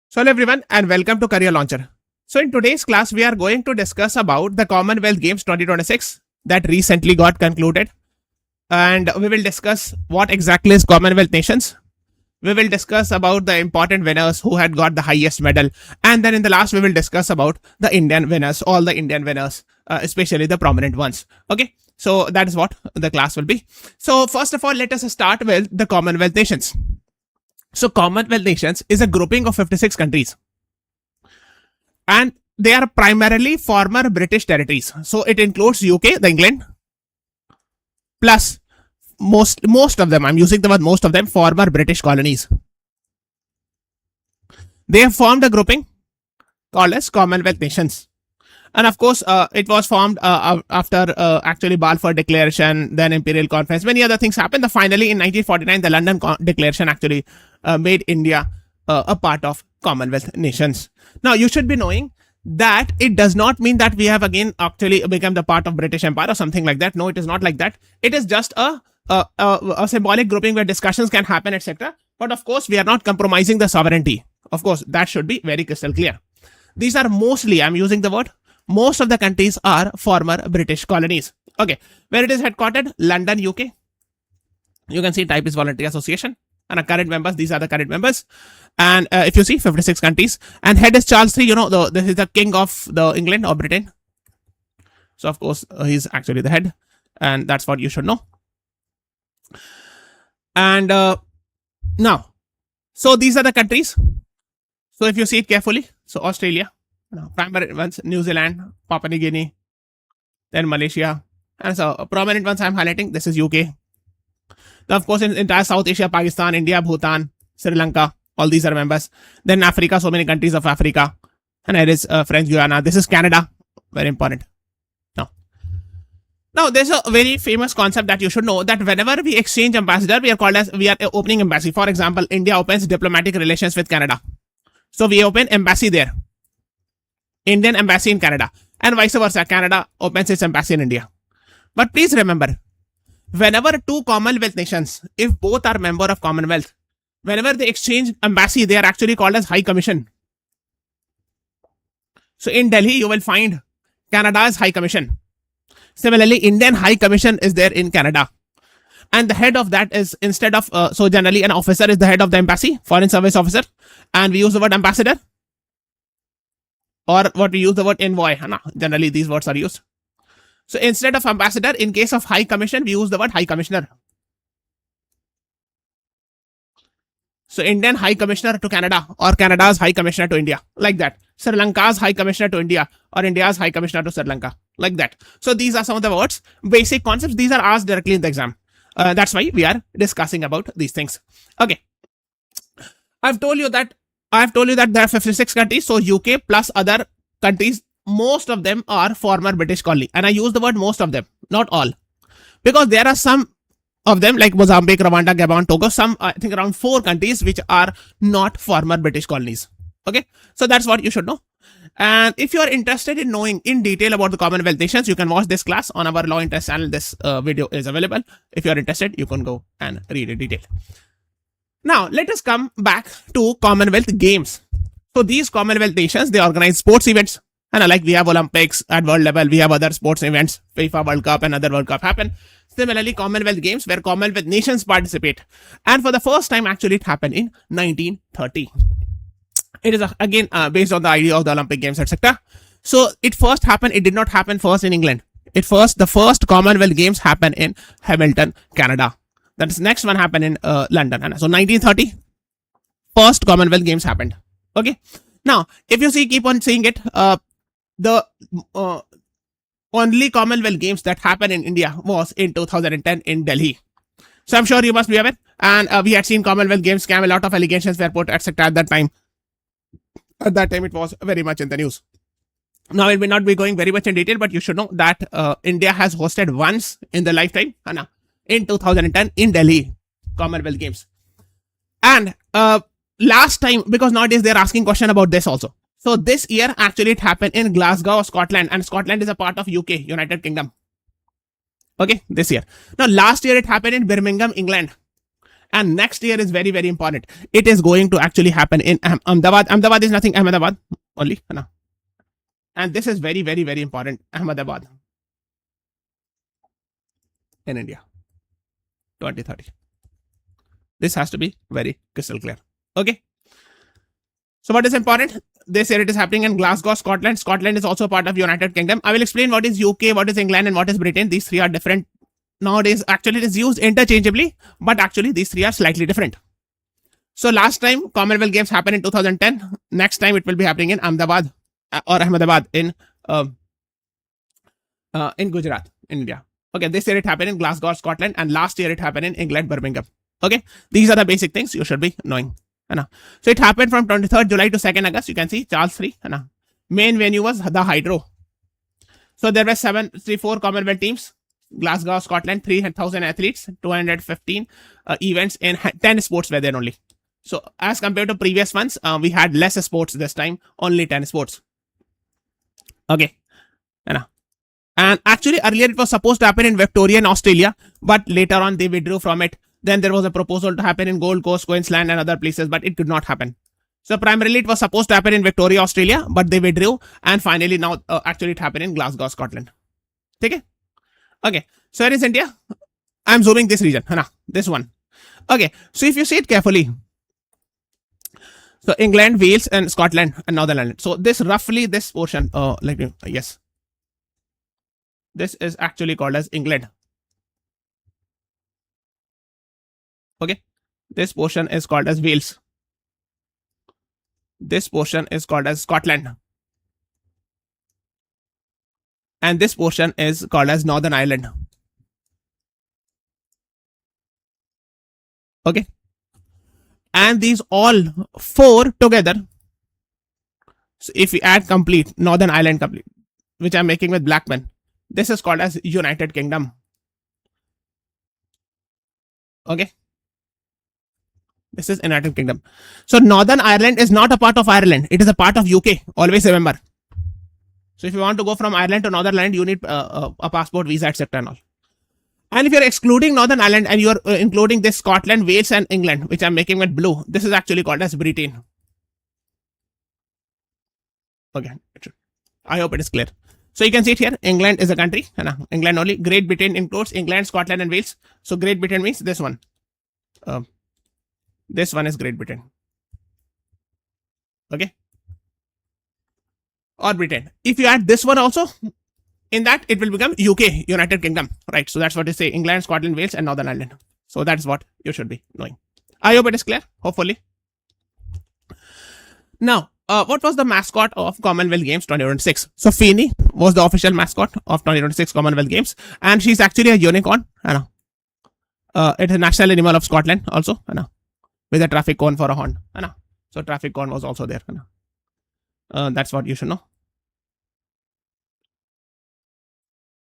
So hello everyone and welcome to Career Launcher. So in today's class, we are going to discuss about the Commonwealth Games 2026 that recently got concluded. And we will discuss what exactly is Commonwealth nations. We will discuss about the important winners who had got the highest medal. And then in the last, we will discuss about the Indian winners, all the Indian winners, especially the prominent ones. Okay. So that is what the class will be. So first of all, let us start with the Commonwealth nations. So Commonwealth nations is a grouping of 56 countries. And they are primarily former British territories. So it includes UK, the England, plus most of them, I'm using the word most of them, former British colonies. They have formed a grouping called as Commonwealth nations. And of course, it was formed after actually Balfour Declaration, then Imperial Conference. Many other things happened. Finally, in 1949, the London Declaration actually made India a part of Commonwealth nations. Now, you should be knowing that it does not mean that we have again actually become the part of British Empire or something like that. No, it is not like that. It is just a symbolic grouping where discussions can happen, etc. But of course, we are not compromising the sovereignty. Of course, that should be very crystal clear. These are mostly, I'm using the word, most of the countries are former British colonies. Okay, where it is headquartered? London, UK. You can see type is voluntary association. And current members, these are the current members. And if you see 56 countries, and head is Charles III, you know, this is the king of the England or Britain. So of course, he's actually the head, and that's what you should know. And now, so these are the countries. So if you see it carefully, so Australia, primary ones, New Zealand, Papua New Guinea, then Malaysia, and so prominent ones I'm highlighting. This is UK. Now, of course, in entire South Asia, Pakistan, India, Bhutan, Sri Lanka, all these are members. Then Africa, so many countries of Africa, and here is French Guiana. This is Canada, very important. Now, there's a very famous concept that you should know, that whenever we exchange ambassador, we are opening embassy. For example, India opens diplomatic relations with Canada. So we open embassy there. Indian embassy in Canada. And vice versa, Canada opens its embassy in India. But please remember, whenever two Commonwealth nations, if both are member of Commonwealth, whenever they exchange embassy, they are actually called as High Commission. So in Delhi, you will find Canada's High Commission. Similarly, Indian High Commission is there in Canada. And the head of that is, instead of, so generally an officer is the head of the embassy, foreign service officer. And we use the word ambassador. Or what we use the word envoy. Generally, these words are used. So instead of ambassador, in case of High Commission, we use the word High Commissioner. So Indian High Commissioner to Canada, or Canada's High Commissioner to India, like that. Sri Lanka's High Commissioner to India, or India's High Commissioner to Sri Lanka, like that. So these are some of the words, basic concepts. These are asked directly in the exam. That's why we are discussing about these things. Okay. I've told you that there are 56 countries. So UK plus other countries, most of them are former British colony. And I use the word most of them, not all. Because there are some of them like Mozambique, Rwanda, Gabon, Togo, some, I think around 4 countries which are not former British colonies. Okay. So that's what you should know. And if you are interested in knowing in detail about the Commonwealth nations, you can watch this class on our Law Interest channel. This video is available. If you are interested, you can go and read in detail. Now, let us come back to Commonwealth Games. So these Commonwealth nations, they organize sports events. And like we have Olympics at world level, we have other sports events, FIFA World Cup and other World Cup happen. Similarly, Commonwealth Games where Commonwealth nations participate. And for the first time, actually, it happened in 1930. It is again based on the idea of the Olympic Games, etc. So it first happened, it did not happen first in England. The first Commonwealth Games happened in Hamilton, Canada. That's next one happened in London. So 1930, first Commonwealth Games happened. Okay. Now, if you see, keep on seeing it, the only Commonwealth Games that happened in India was in 2010 in Delhi. So I'm sure you must be aware. And we had seen Commonwealth Games scam, a lot of allegations were put, etc. at that time. At that time, it was very much in the news. Now, it may not be going very much in detail, but you should know that India has hosted once in the lifetime, in 2010 in Delhi, Commonwealth Games. And last time, because nowadays they're asking question about this also. So this year, actually, it happened in Glasgow, Scotland. And Scotland is a part of UK, United Kingdom. Okay, this year. Now, last year, it happened in Birmingham, England. And next year is very, very important. It is going to actually happen in Ahmedabad. Ahmedabad is nothing, Ahmedabad only. And this is very, very, very important. Ahmedabad in India, 2030. This has to be very crystal clear. Okay. So what is important? This year it is happening in Glasgow, Scotland. Scotland is also part of United Kingdom. I will explain what is UK, what is England, and what is Britain. These three are different. Nowadays, actually, it is used interchangeably, but actually these three are slightly different. So last time Commonwealth Games happened in 2010. Next time it will be happening in Ahmedabad or Ahmedabad in Gujarat, in India. Okay, this year it happened in Glasgow, Scotland, and last year it happened in England, Birmingham. Okay, these are the basic things you should be knowing. So it happened from 23rd July to 2nd August. You can see Charles 3. Main venue was the Hydro. So there were 4 Commonwealth teams. Glasgow, Scotland, 3,000 athletes, 215 events in 10 sports were there only. So as compared to previous ones, we had less sports this time, only 10 sports. Okay. And actually earlier it was supposed to happen in Victoria in Australia, but later on they withdrew from it. Then there was a proposal to happen in Gold Coast, Queensland and other places, but it could not happen. So primarily it was supposed to happen in Victoria, Australia, but they withdrew. And finally now actually it happened in Glasgow, Scotland. Okay. Okay. So here is India. I'm zooming this region. This one. Okay. So if you see it carefully. So England, Wales and Scotland and Northern Ireland. So this roughly this portion, yes. This is actually called as England. Okay. This portion is called as Wales. This portion is called as Scotland. And this portion is called as Northern Ireland. Okay. And these all 4 together. So if we add complete, Northern Ireland complete, which I'm making with black pen, this is called as United Kingdom. Okay. This is United Kingdom. So Northern Ireland is not a part of Ireland. It is a part of UK. Always remember. So if you want to go from Ireland to Northern Ireland, you need a passport, visa, etc. and all. And if you're excluding Northern Ireland and you're including this Scotland, Wales and England, which I'm making with blue, this is actually called as Britain. Okay. I hope it is clear. So you can see it here. England is a country. England only. Great Britain includes England, Scotland and Wales. So Great Britain means this one. This one is Great Britain. Okay. Or Britain. If you add this one also, in that it will become UK, United Kingdom. Right. So that's what they say. England, Scotland, Wales and Northern Ireland. So that's what you should be knowing. I hope it is clear. Hopefully. Now, what was the mascot of Commonwealth Games 2026? So Feeney was the official mascot of 2026 Commonwealth Games. And she's actually a unicorn. It's a national animal of Scotland also. With a traffic cone for a horn. So traffic cone was also there. That's what you should know.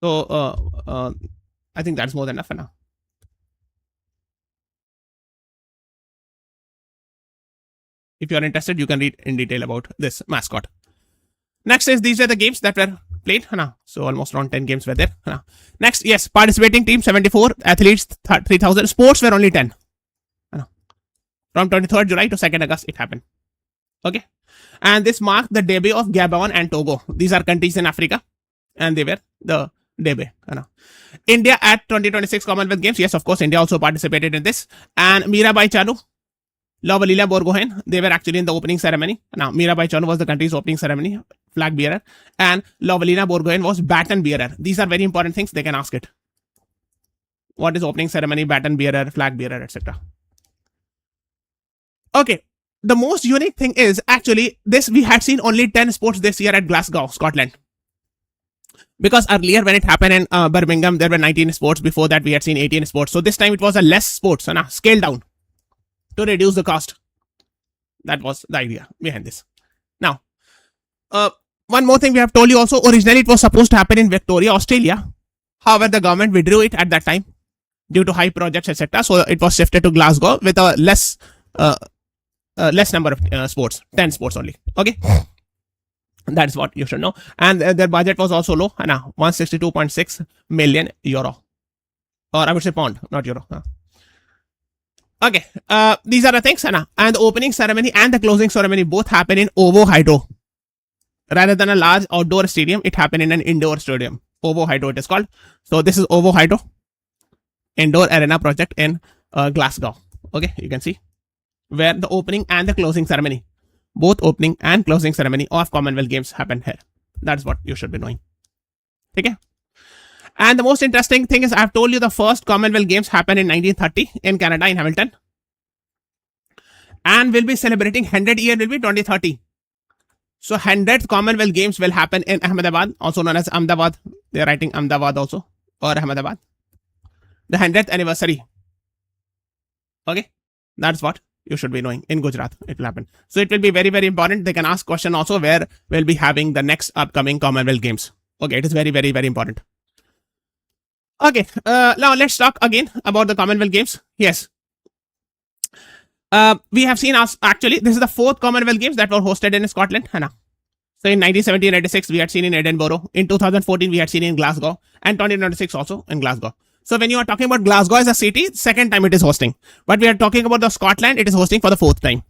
So I think that's more than enough. If you are interested, you can read in detail about this mascot. Next is these are the games that were played. So almost around 10 games were there. Next, yes, participating team 74, athletes 3,000, sports were only 10. From 23rd July to 2nd August, it happened. Okay. And this marked the debut of Gabon and Togo. These are countries in Africa. And they were the debut. India at 2026 Commonwealth Games. Yes, of course, India also participated in this. And Mirabai Chanu, Lovalila Borgohain, they were actually in the opening ceremony. Now, Mirabai Chanu was the country's opening ceremony, flag bearer. And Lovalina Borgohain was baton bearer. These are very important things. They can ask it. What is opening ceremony, baton bearer, flag bearer, etc. Okay, the most unique thing is actually this we had seen only 10 sports this year at Glasgow, Scotland. Because earlier when it happened in Birmingham, there were 19 sports. Before that, we had seen 18 sports. So this time it was a less sports, scaled down to reduce the cost. That was the idea behind this. Now, one more thing we have told you also, originally it was supposed to happen in Victoria, Australia. However, the government withdrew it at that time due to high projects, etc. So it was shifted to Glasgow with a less number of sports, 10 sports only. Okay. That's what you should know. And their budget was also low. 162.6 million euro. Or I would say pound, not euro. Okay, these are the things, and the opening ceremony and the closing ceremony both happen in Ovo Hydro. Rather than a large outdoor stadium, it happened in an indoor stadium. Ovo Hydro it is called. So this is Ovo Hydro indoor arena project in Glasgow. Okay, you can see where the opening and the closing ceremony, both opening and closing ceremony of Commonwealth Games happened here. That's what you should be knowing. Okay. And the most interesting thing is, I've told you the first Commonwealth Games happened in 1930 in Canada, in Hamilton. And we'll be celebrating 100th year will be 2030. So 100th Commonwealth Games will happen in Ahmedabad, also known as Ahmedabad. They're writing Ahmedabad also, or Ahmedabad. The 100th anniversary. Okay. That's what you should be knowing. In Gujarat, it will happen. So it will be very, very important. They can ask question also where we'll be having the next upcoming Commonwealth Games. Okay. It is very, very, very important. Okay, now let's talk again about the Commonwealth Games. Yes. We have seen us, actually, this is the 4th Commonwealth Games that were hosted in Scotland. So in 1917-96, we had seen in Edinburgh. In 2014, we had seen in Glasgow. And 2026 also in Glasgow. So when you are talking about Glasgow as a city, second time it is hosting. But we are talking about the Scotland, it is hosting for the 4th time.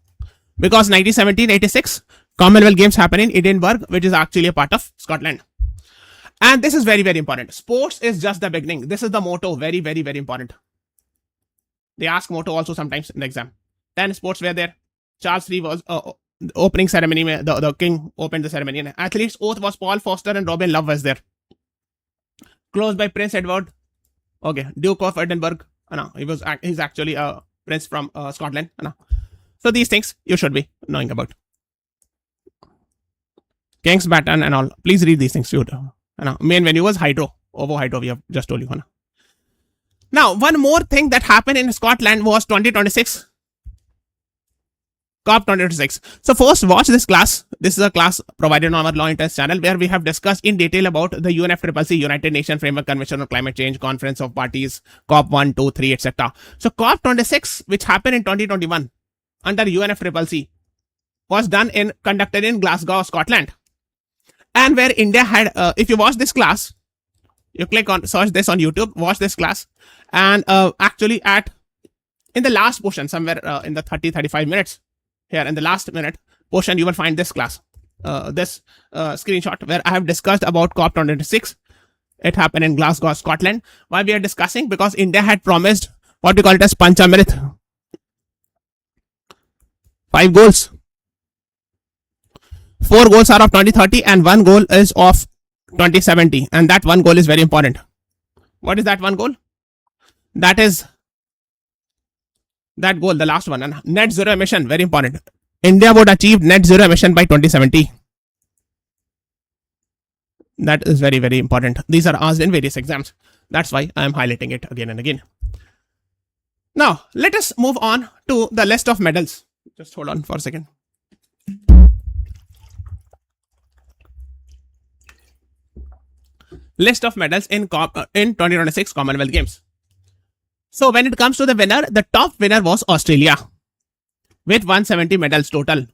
Because 1917-86, Commonwealth Games happen in Edinburgh, which is actually a part of Scotland. And this is very, very important. Sports is just the beginning. This is the motto. Very, very, very important. They ask motto also sometimes in the exam. 10 sports were there. Charles III was the opening ceremony. The king opened the ceremony. And athletes' oath was Paul Foster and Robin Love was there. Closed by Prince Edward. Okay, Duke of Edinburgh. He's actually a prince from Scotland. So these things you should be knowing about. King's Baton and all. Please read these things too. Main venue was Hydro. Ovo Hydro, we have just told you. Now, one more thing that happened in Scotland was 2026. COP 2026. So first, watch this class. This is a class provided on our Law Intense channel where we have discussed in detail about the UNFCCC, United Nations Framework Convention on Climate Change, Conference of Parties, COP 1, 2, 3, etc. So COP 26, which happened in 2021 under UNFCCC, was conducted in Glasgow, Scotland. And where India had, if you watch this class, you click on, search this on YouTube, watch this class. And actually in the last portion, somewhere in the 30-35 minutes, here in the last minute portion, you will find this class, this screenshot where I have discussed about COP 26. It happened in Glasgow, Scotland. Why we are discussing? Because India had promised what we call it as Panchamrit. 5 goals. 4 goals are of 2030 and 1 goal is of 2070. And that 1 goal is very important. What is that 1 goal? That is that goal, the last one, and net zero emission, very important. India would achieve net zero emission by 2070. That is very, very important. These are asked in various exams. That's why I am highlighting it again and again. Now, let us move on to the list of medals. Just hold on for a second. List of medals in 2026 Commonwealth Games. So when it comes to the winner, the top winner was Australia with 170 medals total.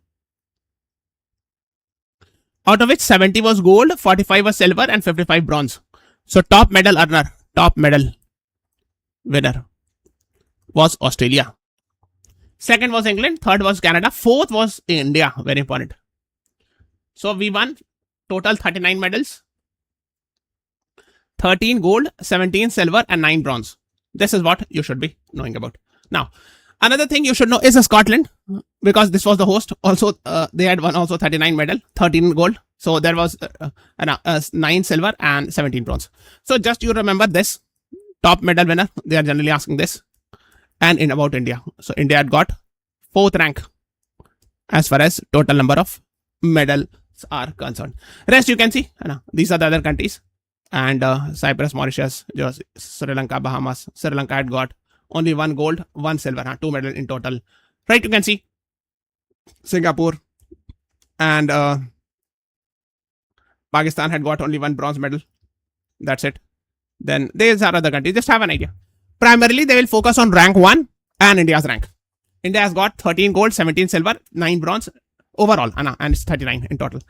Out of which 70 was gold, 45 was silver and 55 bronze. So top medal earner, top medal winner was Australia. Second was England, third was Canada, fourth was India, very important. So we won total 39 medals. 13 gold, 17 silver and 9 bronze. This is what you should be knowing about. Now, another thing you should know is Scotland, because this was the host. Also, they had won also 39 medal, 13 gold. So there was 9 silver and 17 bronze. So just you remember this top medal winner. They are generally asking this. And in about India. So India had got 4th rank as far as total number of medals are concerned. Rest you can see. These are the other countries. And Cyprus, Mauritius, Sri Lanka, Bahamas. Sri Lanka had got only 1 gold, 1 silver, 2 medals in total. Right, you can see Singapore and Pakistan had got only 1 bronze medal. That's it. Then these are other countries. Just have an idea. Primarily, they will focus on rank 1 and India's rank. India has got 13 gold, 17 silver, 9 bronze overall, and it's 39 in total.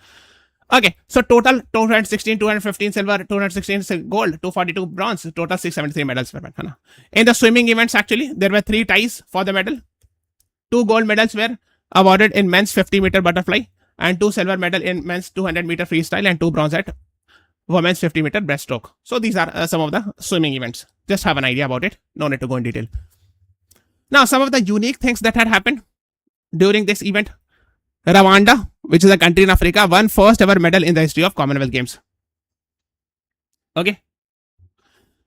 Okay, so total 216, 215 silver, 216 gold, 242 bronze, total 673 medals. In the swimming events, actually, there were 3 ties for the medal. 2 gold medals were awarded in men's 50-meter butterfly, and 2 silver medal in men's 200-meter freestyle, and 2 bronze at women's 50-meter breaststroke. So these are some of the swimming events. Just have an idea about it. No need to go in detail. Now, some of the unique things that had happened during this event. Rwanda, which is a country in Africa, won first ever medal in the history of Commonwealth Games. Okay.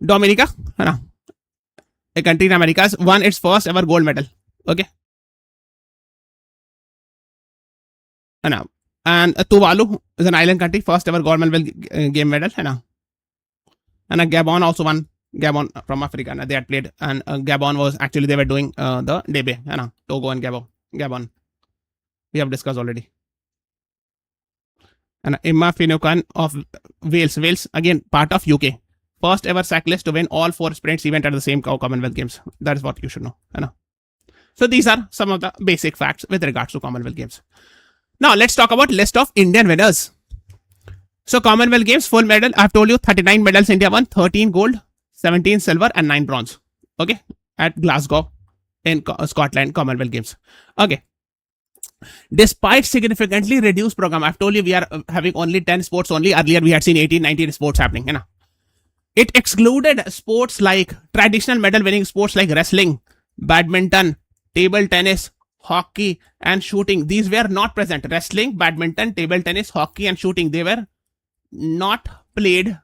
Dominica, a country in Americas, won its first ever gold medal. Okay. And Tuvalu is an island country, first ever Commonwealth game medal. And Gabon also won. Gabon from Africa. They had played, and Gabon was actually, they were doing the debate. Togo and Gabon. We have discussed already. And Emma Finucane of Wales, again part of UK, first ever cyclist to win all 4 sprints event at the same Commonwealth Games. That is what you should know. So these are some of the basic facts with regards to Commonwealth Games. Now let's talk about list of Indian winners. So Commonwealth Games full medal, I've told you 39 medals India won, 13 gold, 17 silver and 9 bronze. Okay, at Glasgow in Scotland Commonwealth Games. Okay. Despite significantly reduced program, I've told you we are having only 10 sports only. Earlier we had seen 18, 19 sports happening. It excluded sports like traditional medal winning sports like wrestling, badminton, table tennis, hockey and shooting. These were not present. Wrestling, badminton, table tennis, hockey and shooting, they were not played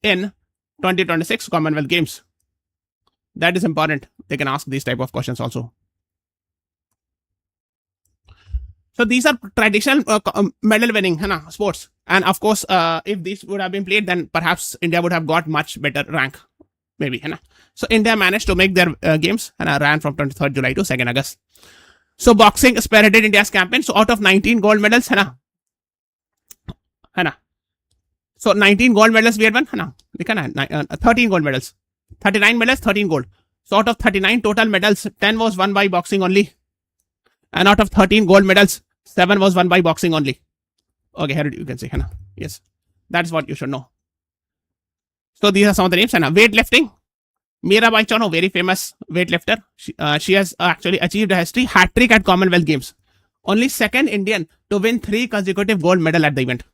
in 2026 Commonwealth Games. That is important. They can ask these type of questions also. So these are traditional medal winning sports. And of course, if these would have been played, then perhaps India would have got much better rank. Maybe. So India managed to make their games and ran from 23rd July to 2nd August. So boxing spearheaded India's campaign. So out of 19 gold medals, so 19 gold medals we had won. 13 gold medals. 39 medals, 13 gold. So out of 39 total medals, 10 was won by boxing only. And out of 13 gold medals, 7 was won by boxing only. Okay, here you can see. Yes, that's what you should know. So these are some of the names. Weightlifting. Mirabai Chanu, very famous weightlifter. She has actually achieved a history hat-trick at Commonwealth Games. Only second Indian to win 3 consecutive gold medal at the event.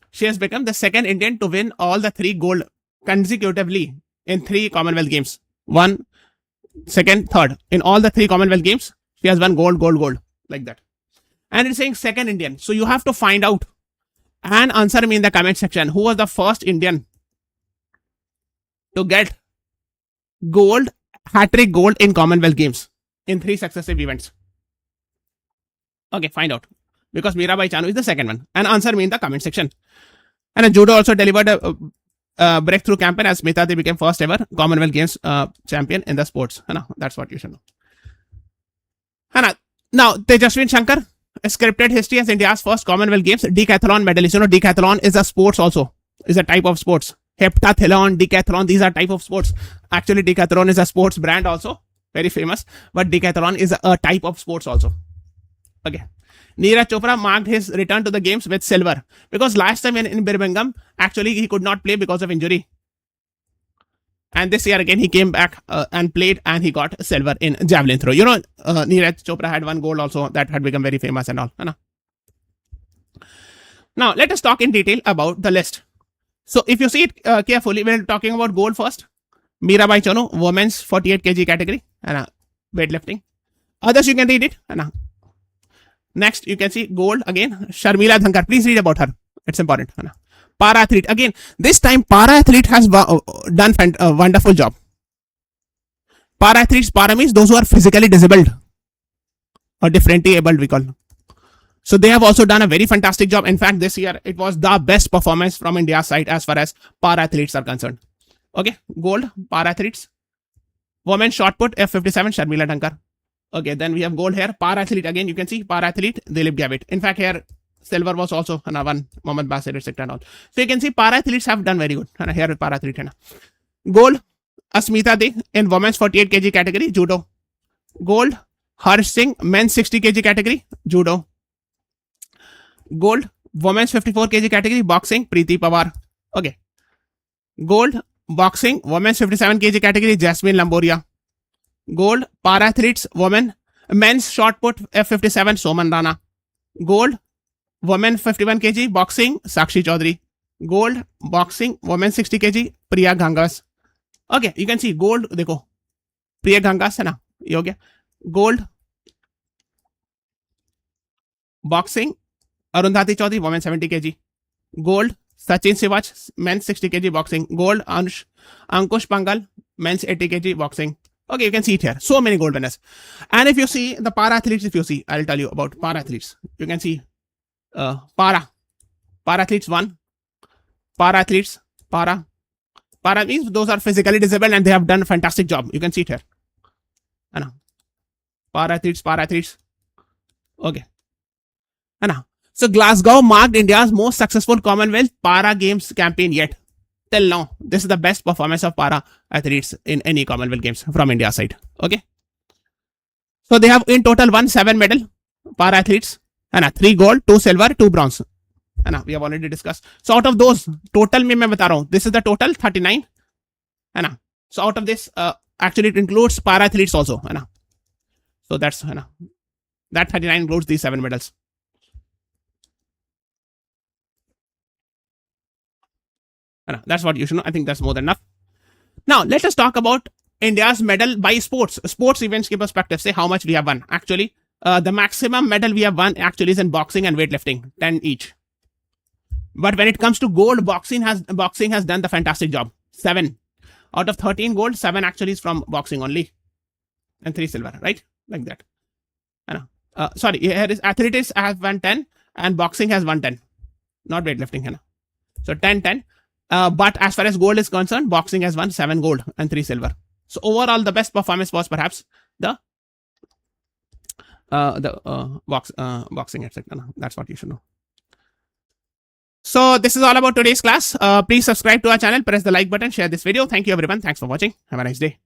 She has become the second Indian to win all the 3 gold consecutively in 3 Commonwealth Games. 1, 2nd, 3rd. In all the 3 Commonwealth Games, she has won gold, like that. And it's saying second Indian. So you have to find out and answer me in the comment section. Who was the first Indian to get gold, hat-trick gold in Commonwealth Games in 3 successive events? Okay, find out. Because Mirabai Chanu is the second one. And answer me in the comment section. And judo also delivered a breakthrough campaign as Smita They became first ever Commonwealth Games champion in the sports. That's what you should know. Now, Tejaswin Shankar, a scripted history as India's first Commonwealth Games decathlon medalist. Decathlon is a sports also, is a type of sports. Heptathlon, decathlon, these are type of sports. Actually, Decathlon is a sports brand also, very famous. But Decathlon is a type of sports also. Okay. Neeraj Chopra marked his return to the games with silver. Because last time in Birmingham, actually he could not play because of injury. And this year again, he came back and played and he got silver in javelin throw. Neeraj Chopra had 1 gold also that had become very famous and all. Now, let us talk in detail about the list. So, if you see it carefully, we're talking about gold first. Mirabai Chanu, women's 48 kg category, weightlifting. Others, you can read it. Next, you can see gold again. Sharmila Dhankar, please read about her. It's important. Para athlete. Again, this time para athlete has done a wonderful job. Para athletes, para means those who are physically disabled or differently abled, we call. So they have also done a very fantastic job. In fact, this year it was the best performance from India's side as far as para athletes are concerned. Okay, gold, para athletes. Women shot put, F57, Sharmila Dhankar. Okay, then we have gold here. Para athlete again, you can see para athlete, Dilip Gavit. In fact, here silver was also one, Mohammad Basir, etc. and all. So you can see para athletes have done very good. Here para athlete. Gold, Asmita De in women's 48 kg category, judo. Gold, Harsh Singh, men's 60 kg category, judo. Gold, women's 54 kg category, boxing, Preeti Pawar. Okay. Gold, boxing, women's 57 kg category, Jasmine Lamboria. Gold, para athletes, women, men's shot put F57, Soman Rana. Gold, women 51 kg, boxing, Sakshi Chaudhary. Gold, boxing, women 60 kg, Priya Gangas. Okay, you can see gold, देखो, Priya Gangas है ना, ये हो गया. Gold, boxing, Arundhati Chaudhary, women 70 kg. Gold, Sachin Sivach, men's 60 kg boxing. Gold, Ankush Pangal, men's 80 kg boxing. Okay, you can see it here. So many gold winners. And if you see the para athletes, if you see, I'll tell you about para athletes. You can see para athletes 1, para athletes, para means those are physically disabled and they have done a fantastic job. You can see it here. Para athletes. Okay. So Glasgow marked India's most successful Commonwealth Para Games campaign yet. Till now, this is the best performance of para athletes in any Commonwealth Games from India side. Okay. So they have in total won 7 medal para athletes, 3 gold, 2 silver, 2 bronze. We have already discussed. So out of those, total में मैं बता रहा हूँ, this is the total 39. So out of this, actually it includes para athletes also. So that's that 39 includes these 7 medals. That's what you should know. I think that's more than enough. Now, let us talk about India's medal by sports events के perspective से how much we have won. Actually, the maximum medal we have won actually is in boxing and weightlifting, 10 each. But when it comes to gold, boxing has done the fantastic job. 7 out of 13 gold, 7 actually is from boxing only, and 3 silver, right? Like that. Sorry, here is athletics has won 10 and boxing has won 10, not weightlifting. So 10. But as far as gold is concerned, boxing has won 7 gold and 3 silver. So overall, the best performance was perhaps the boxing, etc. That's what you should know. So this is all about today's class. Please subscribe to our channel, press the like button, share this video. Thank you everyone. Thanks for watching. Have a nice day.